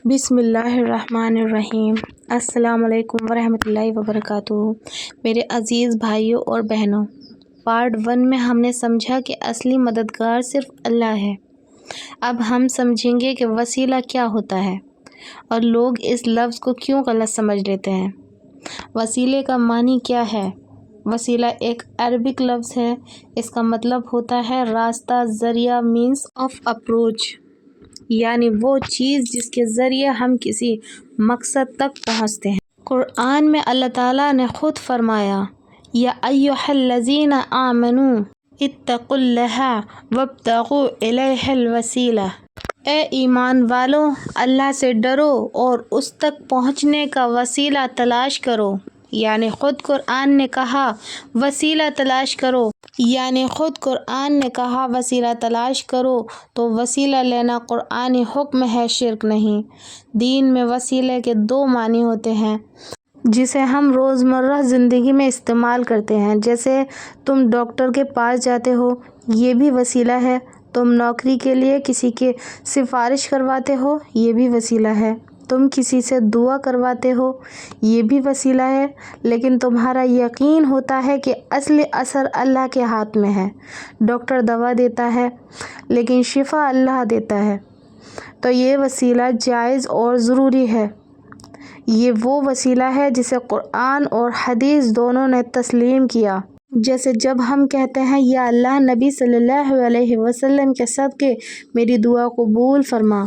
بسم اللہ الرحمن الرحیم۔ السلام علیکم ورحمۃ اللہ وبرکاتہ۔ میرے عزیز بھائیوں اور بہنوں، پارٹ 1 میں ہم نے سمجھا کہ اصلی مددگار صرف اللہ ہے۔ اب ہم سمجھیں گے کہ وسیلہ کیا ہوتا ہے اور لوگ اس لفظ کو کیوں غلط سمجھ لیتے ہیں۔ وسیلے کا معنی کیا ہے؟ وسیلہ ایک عربک لفظ ہے۔ اس کا مطلب ہوتا ہے راستہ، ذریعہ، مینس آف اپروچ، یعنی وہ چیز جس کے ذریعے ہم کسی مقصد تک پہنچتے ہیں۔ قرآن میں اللہ تعالیٰ نے خود فرمایا، یا ایھا الذین آمنوا اتقوا اللہ وابتغوا الیہ الوسیلہ، اے ایمان والو، اللہ سے ڈرو اور اس تک پہنچنے کا وسیلہ تلاش کرو۔ یعنی خود قرآن نے کہا وسیلہ تلاش کرو، تو وسیلہ لینا قرآنی حکم ہے، شرک نہیں۔ دین میں وسیلے کے 2 معنی ہوتے ہیں جسے ہم روزمرہ زندگی میں استعمال کرتے ہیں، جیسے تم ڈاکٹر کے پاس جاتے ہو، یہ بھی وسیلہ ہے۔ تم نوکری کے لیے کسی کی سفارش کرواتے ہو، یہ بھی وسیلہ ہے۔ تم کسی سے دعا کرواتے ہو، یہ بھی وسیلہ ہے۔ لیکن تمہارا یقین ہوتا ہے کہ اصل اثر اللہ کے ہاتھ میں ہے۔ ڈاکٹر دوا دیتا ہے لیکن شفا اللہ دیتا ہے، تو یہ وسیلہ جائز اور ضروری ہے۔ یہ وہ وسیلہ ہے جسے قرآن اور حدیث دونوں نے تسلیم کیا۔ جیسے جب ہم کہتے ہیں یا اللہ نبی صلی اللہ علیہ وسلم کے صدقے میری دعا قبول فرما،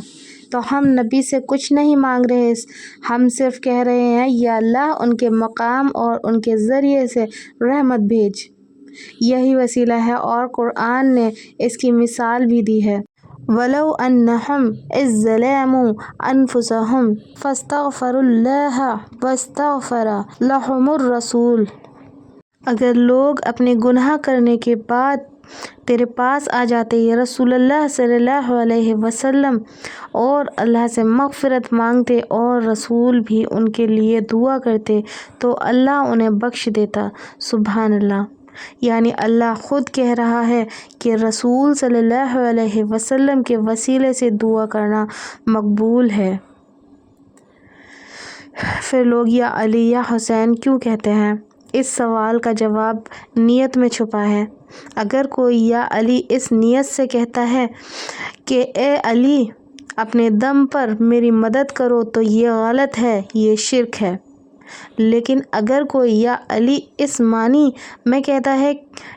تو ہم نبی سے کچھ نہیں مانگ رہے، ہم صرف کہہ رہے ہیں یا اللہ ان کے مقام اور ان کے ذریعے سے رحمت بھیج۔ یہی وسیلہ ہے، اور قرآن نے اس کی مثال بھی دی ہے۔ وَلَوْ أَنَّهُمْ إِذ ظَلَمُوا أَنفُسَهُمْ فَاسْتَغْفَرُوا اللَّهَ وَاسْتَغْفَرَ لَهُمُ الرَّسُولُ، اگر لوگ اپنے گناہ کرنے کے بعد تیرے پاس آ جاتے یا رسول اللہ صلی اللہ علیہ وسلم اور اللہ سے مغفرت مانگتے اور رسول بھی ان کے لیے دعا کرتے تو اللہ انہیں بخش دیتا۔ سبحان اللہ! یعنی اللہ خود کہہ رہا ہے کہ رسول صلی اللہ علیہ وسلم کے وسیلے سے دعا کرنا مقبول ہے۔ پھر لوگ یا علی یا حسین کیوں کہتے ہیں؟ اس سوال کا جواب نیت میں چھپا ہے۔ اگر کوئی یا علی اس نیت سے کہتا ہے کہ اے علی اپنے دم پر میری مدد کرو تو یہ غلط ہے، یہ شرک ہے۔ لیکن اگر کوئی یا علی اس معنی میں کہتا ہے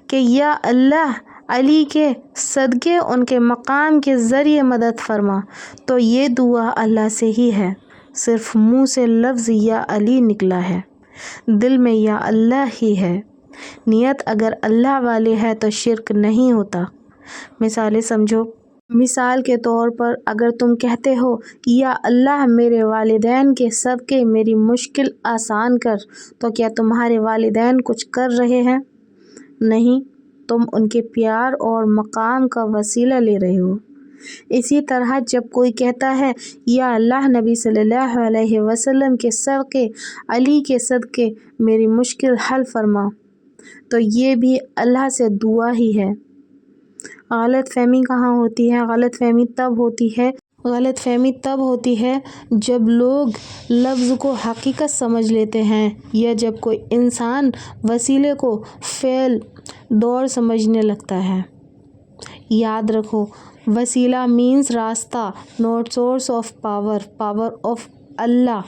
کہ یا اللہ علی کے صدقے ان کے مقام کے ذریعے مدد فرما، تو یہ دعا اللہ سے ہی ہے، صرف منہ سے لفظ یا علی نکلا ہے، دل میں یا اللہ ہی ہے۔ نیت اگر اللہ والی ہے تو شرک نہیں ہوتا۔ مثالیں سمجھو۔ مثال کے طور پر اگر تم کہتے ہو یا اللہ میرے والدین کے صدقے میری مشکل آسان کر، تو کیا تمہارے والدین کچھ کر رہے ہیں؟ نہیں، تم ان کے پیار اور مقام کا وسیلہ لے رہے ہو۔ اسی طرح جب کوئی کہتا ہے یا اللہ نبی صلی اللہ علیہ وسلم کے صدقے، علی کے صدقے میری مشکل حل فرما، تو یہ بھی اللہ سے دعا ہی ہے۔ غلط فہمی کہاں ہوتی ہے؟ غلط فہمی تب ہوتی ہے جب لوگ لفظ کو حقیقت سمجھ لیتے ہیں، یا جب کوئی انسان وسیلے کو فعل دور سمجھنے لگتا ہے۔ یاد رکھو، وسیلہ مینس راستہ، not source of power. Power of Allah,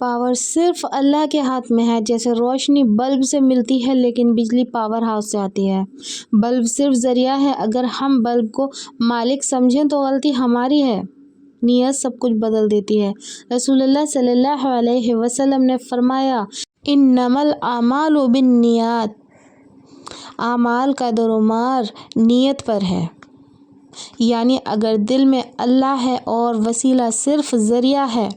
power صرف اللہ کے ہاتھ میں ہے۔ جیسے روشنی بلب سے ملتی ہے لیکن بجلی پاور ہاؤس سے آتی ہے۔ بلب صرف ذریعہ ہے، اگر ہم بلب کو مالک سمجھیں تو غلطی ہماری ہے۔ نیت سب کچھ بدل دیتی ہے۔ رسول اللہ صلی اللہ علیہ وسلم نے فرمایا، انما الاعمال بالنیات، اعمال کا دارومدار نیت پر ہے۔ یعنی اگر دل میں اللہ ہے اور وسیلہ صرف ذریعہ ہے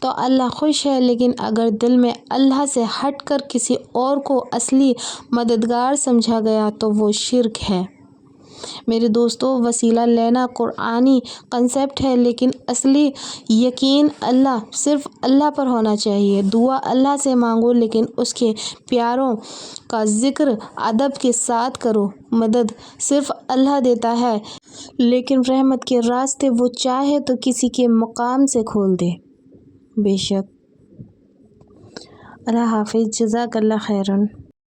تو اللہ خوش ہے، لیکن اگر دل میں اللہ سے ہٹ کر کسی اور کو اصلی مددگار سمجھا گیا تو وہ شرک ہے۔ میرے دوستو، وسیلہ لینا قرآنی کنسیپٹ ہے، لیکن اصلی یقین صرف اللہ پر ہونا چاہیے۔ دعا اللہ سے مانگو، لیکن اس کے پیاروں کا ذکر ادب کے ساتھ کرو۔ مدد صرف اللہ دیتا ہے، لیکن رحمت کے راستے وہ چاہے تو کسی کے مقام سے کھول دے۔ بے شک۔ اللہ حافظ۔ جزاک اللہ خیرن۔